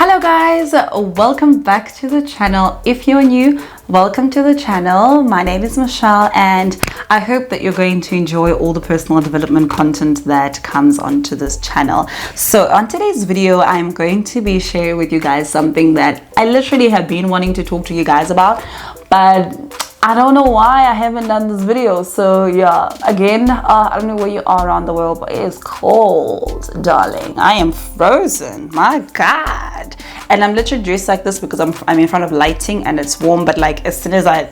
Hello guys, welcome back to the channel. If you're new, welcome to the channel. My name is Michelle and I hope that you're going to enjoy all the personal development content that comes onto this channel. So on today's video, I'm going to be sharing with you guys something that I literally have been wanting to talk to you guys about, but I don't know why I haven't done this video. So yeah, again, I don't know where you are around the world, but it is cold, darling. I am frozen, my God. And I'm literally dressed like this because I'm in front of lighting and it's warm, but like as soon as I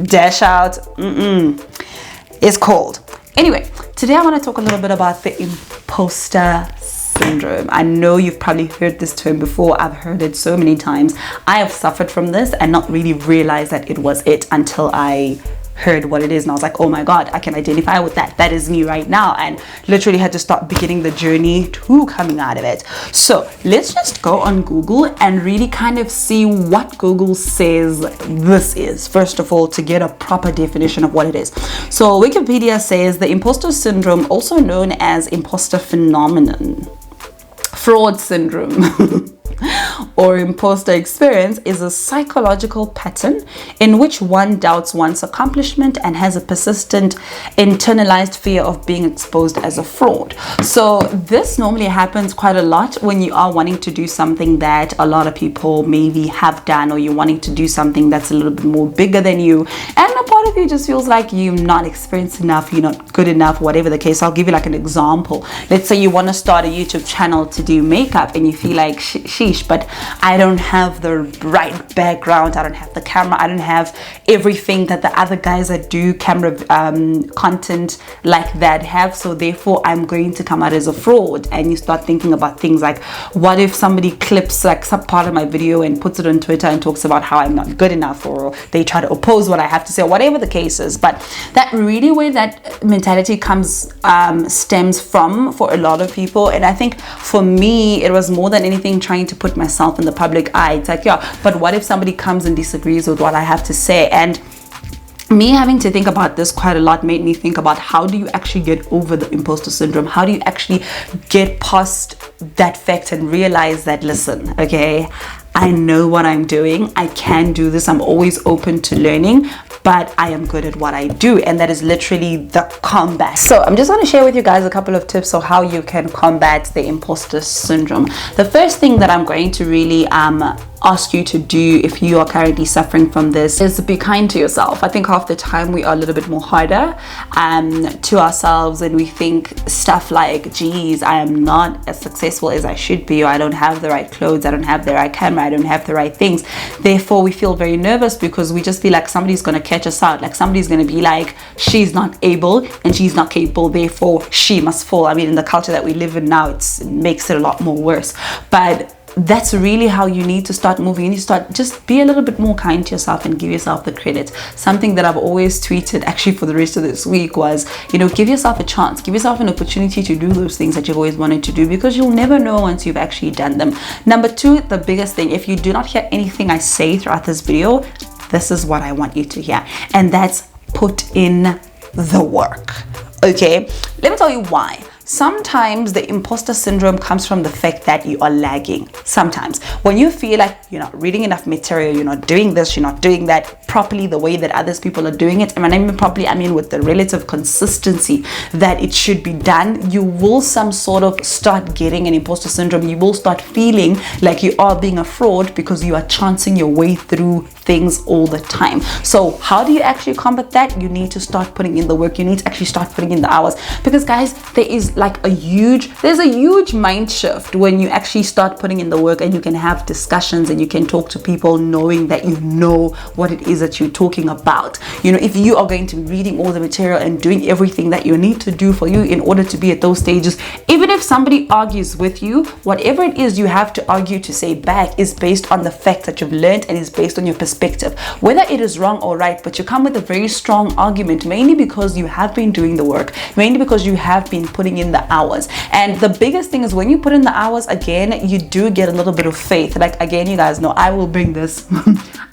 dash out, it's cold. Anyway, today I want to talk a little bit about the imposter syndrome. I know you've probably heard this term before. I've heard it so many times. I have suffered from this and not really realized that it was it until I heard what it is, and I was like, oh my God, I can identify with that. That is me right now, and literally had to start beginning the journey to coming out of it. So let's just go on Google and really kind of see what Google says this is, first of all, to get a proper definition of what it is. So Wikipedia says the imposter syndrome, also known as imposter phenomenon, fraud syndrome, or imposter experience, is a psychological pattern in which one doubts one's accomplishment and has a persistent internalized fear of being exposed as a fraud. So this normally happens quite a lot when you are wanting to do something that a lot of people maybe have done, or you're wanting to do something that's a little bit more bigger than you, and a part of you just feels like you're not experienced enough, you're not good enough, whatever the case. I'll give you like an example. Let's say you want to start a YouTube channel to do makeup and you feel like sheesh, but I don't have the right background, I don't have the camera, I don't have everything that the other guys that do camera content like that have, so therefore I'm going to come out as a fraud. And you start thinking about things like, what if somebody clips like some part of my video and puts it on Twitter and talks about how I'm not good enough, or they try to oppose what I have to say, or whatever the case is. But that really where that mentality comes stems from for a lot of people. And I think for me, it was more than anything trying to put myself in the public eye. It's like, yeah, but what if somebody comes and disagrees with what I have to say? And me having to think about this quite a lot made me think about, how do you actually get over the imposter syndrome? How do you actually get past that fact and realize that, listen, okay, I know what I'm doing, I can do this, I'm always open to learning, but I am good at what I do. And that is literally the combat. So I'm just going to share with you guys a couple of tips of how you can combat the imposter syndrome. The first thing that I'm going to really ask you to do if you are currently suffering from this is be kind to yourself. I think half the time we are a little bit more harder to ourselves, and we think stuff like, geez, I am not as successful as I should be, or I don't have the right clothes, I don't have the right camera, I don't have the right things. Therefore we feel very nervous because we just feel like somebody's going to catch us out, like somebody's going to be like, she's not able and she's not capable, therefore she must fall. I mean, in the culture that we live in now, it makes it a lot more worse. But that's really how you need to start moving. You need to start, just be a little bit more kind to yourself and give yourself the credit. Something that I've always tweeted actually for the rest of this week was, you know, give yourself a chance, give yourself an opportunity to do those things that you've always wanted to do, because you'll never know once you've actually done them. Number two, the biggest thing, if you do not hear anything I say throughout this video, this is what I want you to hear, and that's put in the work. Okay, let me tell you why. Sometimes the imposter syndrome comes from the fact that you are lagging. Sometimes when you feel like you're not reading enough material, you're not doing this, you're not doing that properly the way that others people are doing it, and when I mean properly, I mean with the relative consistency that it should be done, you will some sort of start getting an imposter syndrome. You will start feeling like you are being a fraud because you are chancing your way through things all the time. So how do you actually combat that? You need to start putting in the work. You need to actually start putting in the hours, because guys, there's a huge mind shift when you actually start putting in the work, and you can have discussions and you can talk to people knowing that you know what it is that you're talking about. You know, if you are going to be reading all the material and doing everything that you need to do for you in order to be at those stages, even if somebody argues with you, whatever it is you have to argue to say back is based on the fact that you've learned and is based on your perspective, whether it is wrong or right. But you come with a very strong argument, mainly because you have been doing the work, mainly because you have been putting in the hours. And the biggest thing is, when you put in the hours, again, you do get a little bit of faith. Like, again, you guys know I will bring this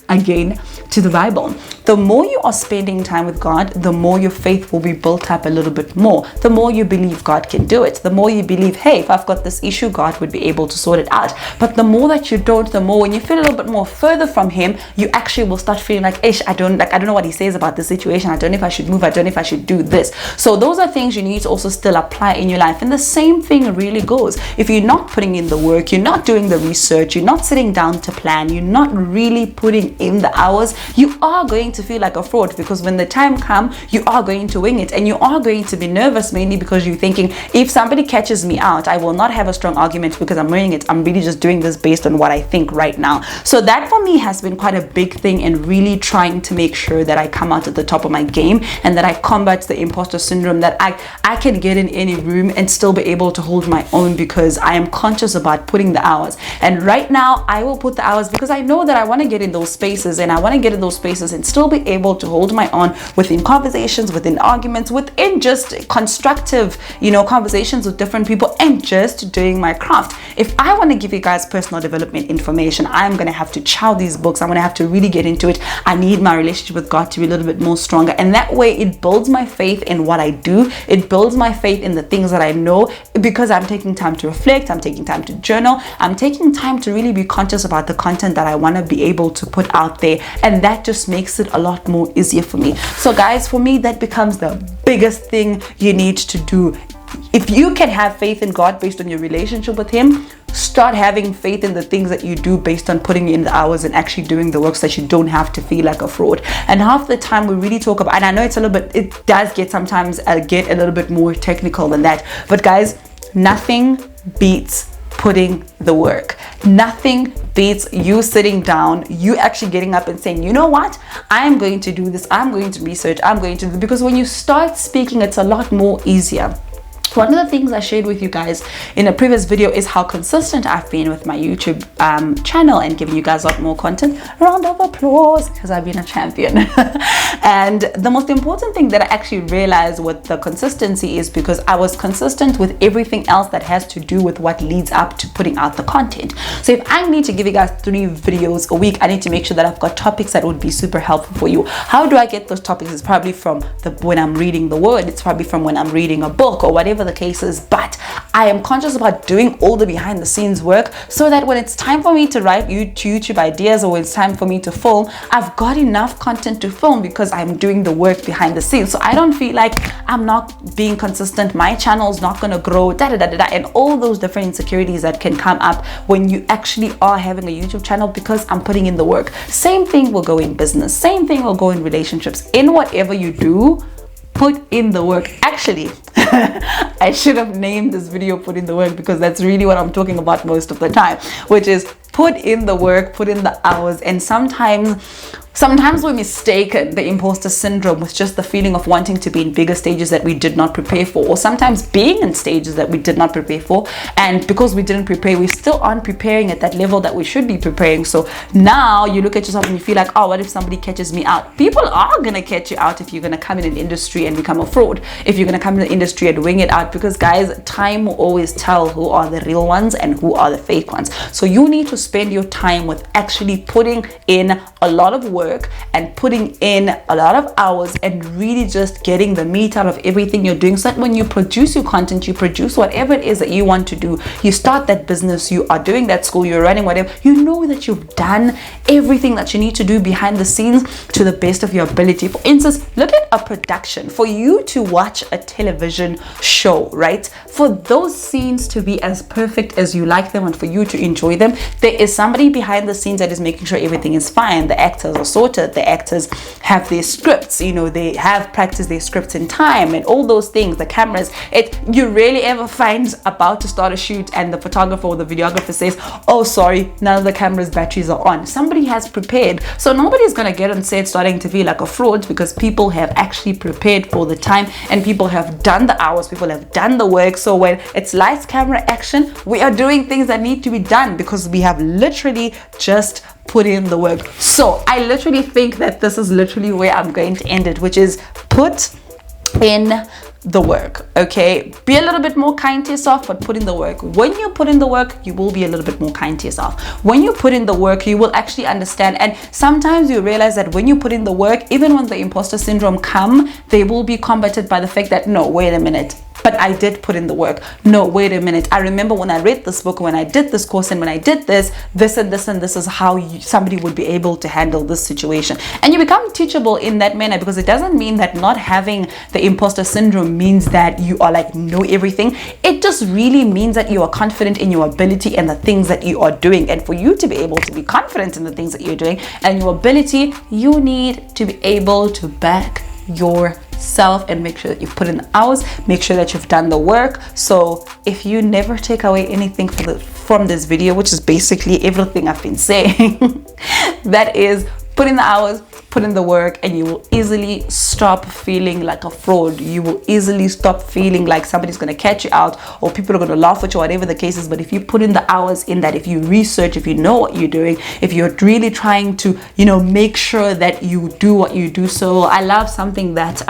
again to the Bible. The more you are spending time with God, the more your faith will be built up a little bit more. The more you believe God can do it. The more you believe, hey, if I've got this issue, God would be able to sort it out. But the more that you don't, the more when you feel a little bit more further from Him, you actually will start feeling like, ish, I don't know what He says about this situation. I don't know if I should move. I don't know if I should do this. So those are things you need to also still apply in your life. And the same thing really goes. If you're not putting in the work, you're not doing the research, you're not sitting down to plan, you're not really putting in the hours, you are going to feel like a fraud, because when the time comes, you are going to wing it, and you are going to be nervous, mainly because you're thinking, if somebody catches me out, I will not have a strong argument because I'm winging it. I'm really just doing this based on what I think right now. So that for me has been quite a big thing, and really trying to make sure that I come out at the top of my game, and that I combat the imposter syndrome, that I can get in any room and still be able to hold my own, because I am conscious about putting the hours. And right now I will put the hours because I know that I want to get in those spaces, and I want to get in those spaces and still be able to hold my own within conversations, within arguments, within just constructive, conversations with different people, and just doing my craft. If I want to give you guys personal development information, I'm going to have to chow these books. I'm going to have to really get into it. I need my relationship with God to be a little bit more stronger, and that way it builds my faith in what I do. It builds my faith in the things that I know, because I'm taking time to reflect, I'm taking time to journal, I'm taking time to really be conscious about the content that I want to be able to put out there, and that just makes it a lot more easier for me. So guys, for me, that becomes the biggest thing you need to do. If you can have faith in God based on your relationship with Him, start having faith in the things that you do based on putting in the hours and actually doing the work, so that you don't have to feel like a fraud. And half the time we really talk about, and I know it's a little bit, it does get sometimes get a little bit more technical than that, but guys, nothing beats putting the work. Nothing beats you sitting down, you actually getting up and saying, you know what, I'm going to do this, I'm going to research, I'm going to do, because when you start speaking, it's a lot more easier. One of the things I shared with you guys in a previous video is how consistent I've been with my YouTube channel and giving you guys a lot more content. Round of applause, because I've been a champion. And the most important thing that I actually realized with the consistency is because I was consistent with everything else that has to do with what leads up to putting out the content. So if I need to give you guys 3 videos a week, I need to make sure that I've got topics that would be super helpful for you. How do I get those topics? It's probably from when I'm reading the word, it's probably from when I'm reading a book, or whatever the case is, but I am conscious about doing all the behind the scenes work, so that when it's time for me to write YouTube ideas, or when it's time for me to film, I've got enough content to film, because I'm doing the work behind the scenes. So I don't feel like I'm not being consistent, my channel's not going to grow, and all those different insecurities that can come up when you actually are having a YouTube channel, because I'm putting in the work. Same thing will go in business, same thing will go in relationships, in whatever you do, put in the work. Actually, I should have named this video Put in the Work, because that's really what I'm talking about most of the time, which is put in the work, put in the hours. And sometimes we mistake the imposter syndrome with just the feeling of wanting to be in bigger stages that we did not prepare for, or sometimes being in stages that we did not prepare for, and because we didn't prepare, we still aren't preparing at that level that we should be preparing. So now you look at yourself and you feel like, oh, what if somebody catches me out? People are gonna catch you out if you're gonna come in an industry and become a fraud, if you're gonna come in the industry and wing it out, because guys, time will always tell who are the real ones and who are the fake ones. So you need to spend your time with actually putting in a lot of work and putting in a lot of hours, and really just getting the meat out of everything you're doing, so that when you produce your content, you produce whatever it is that you want to do, you start that business, you are doing that school, you're running whatever, you know that you've done everything that you need to do behind the scenes to the best of your ability. For instance, look at a production. For you to watch a television show, right, for those scenes to be as perfect as you like them and for you to enjoy them, there is somebody behind the scenes that is making sure everything is fine. The actors are sorted, the actors have their scripts, they have practiced their scripts in time, and all those things, the cameras. You rarely ever find about to start a shoot and the photographer or the videographer says, oh sorry, none of the camera's batteries are on. Somebody has prepared. So nobody's gonna get on set starting to feel like a fraud, because people have actually prepared for the time, and people have done the hours, people have done the work. So when it's lights, camera, action, we are doing things that need to be done, because we have literally just put in the work. So I literally think that this is literally where I'm going to end it, which is put in the work. Okay, be a little bit more kind to yourself, but put in the work. When you put in the work, you will be a little bit more kind to yourself. When you put in the work, you will actually understand. And sometimes you realize that when you put in the work, even when the imposter syndrome come, they will be combated by the fact that, no, wait a minute, but I did put in the work. No, wait a minute, I remember when I read this book, when I did this course, and when I did this and this and this is how somebody would be able to handle this situation. And you become teachable in that manner, because it doesn't mean that not having the imposter syndrome means that you are like know everything. It just really means that you are confident in your ability and the things that you are doing. And for you to be able to be confident in the things that you're doing and your ability, you need to be able to back yourself and make sure that you put in the hours, make sure that you've done the work. So if you never take away anything from this video, which is basically everything I've been saying, that is, put in the hours, put in the work, and you will easily stop feeling like a fraud. You will easily stop feeling like somebody's going to catch you out, or people are going to laugh at you, whatever the case is. But if you put in the hours in that, if you research, if you know what you're doing, if you're really trying to, make sure that you do what you do. So I love something that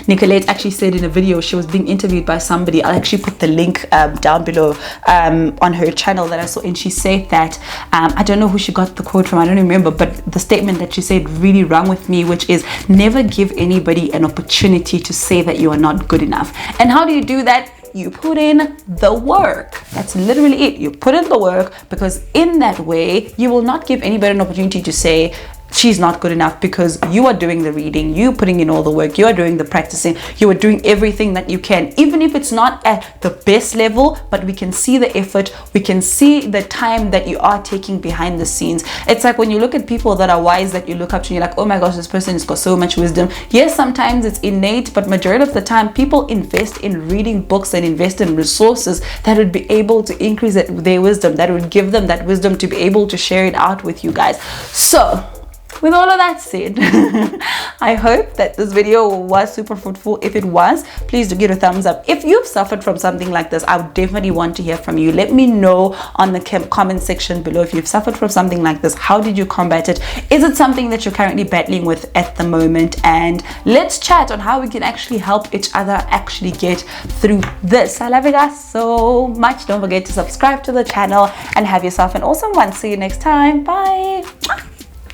Nicolette actually said in a video. She was being interviewed by somebody. I'll actually put the link down below on her channel that I saw, and she said that I don't know who she got the quote from, I don't remember, but the statement that she said really rang with me, which is, never give anybody an opportunity to say that you are not good enough. And how do you do that? You put in the work. That's literally it. You put in the work, because in that way you will not give anybody an opportunity to say she's not good enough, because you are doing the reading, you putting in all the work, you are doing the practicing, you are doing everything that you can, even if it's not at the best level, but we can see the effort, we can see the time that you are taking behind the scenes. It's like when you look at people that are wise, that you look up to, and you're like, oh my gosh, this person has got so much wisdom. Yes, sometimes it's innate, but majority of the time people invest in reading books and invest in resources that would be able to increase their wisdom, that would give them that wisdom to be able to share it out with you guys. So with all of that said, I hope that this video was super fruitful. If it was, please do give it a thumbs up. If you've suffered from something like this, I would definitely want to hear from you. Let me know on the comment section below if you've suffered from something like this. How did you combat it? Is it something that you're currently battling with at the moment? And let's chat on how we can actually help each other actually get through this. I love you guys so much. Don't forget to subscribe to the channel and have yourself an awesome one. See you next time. Bye.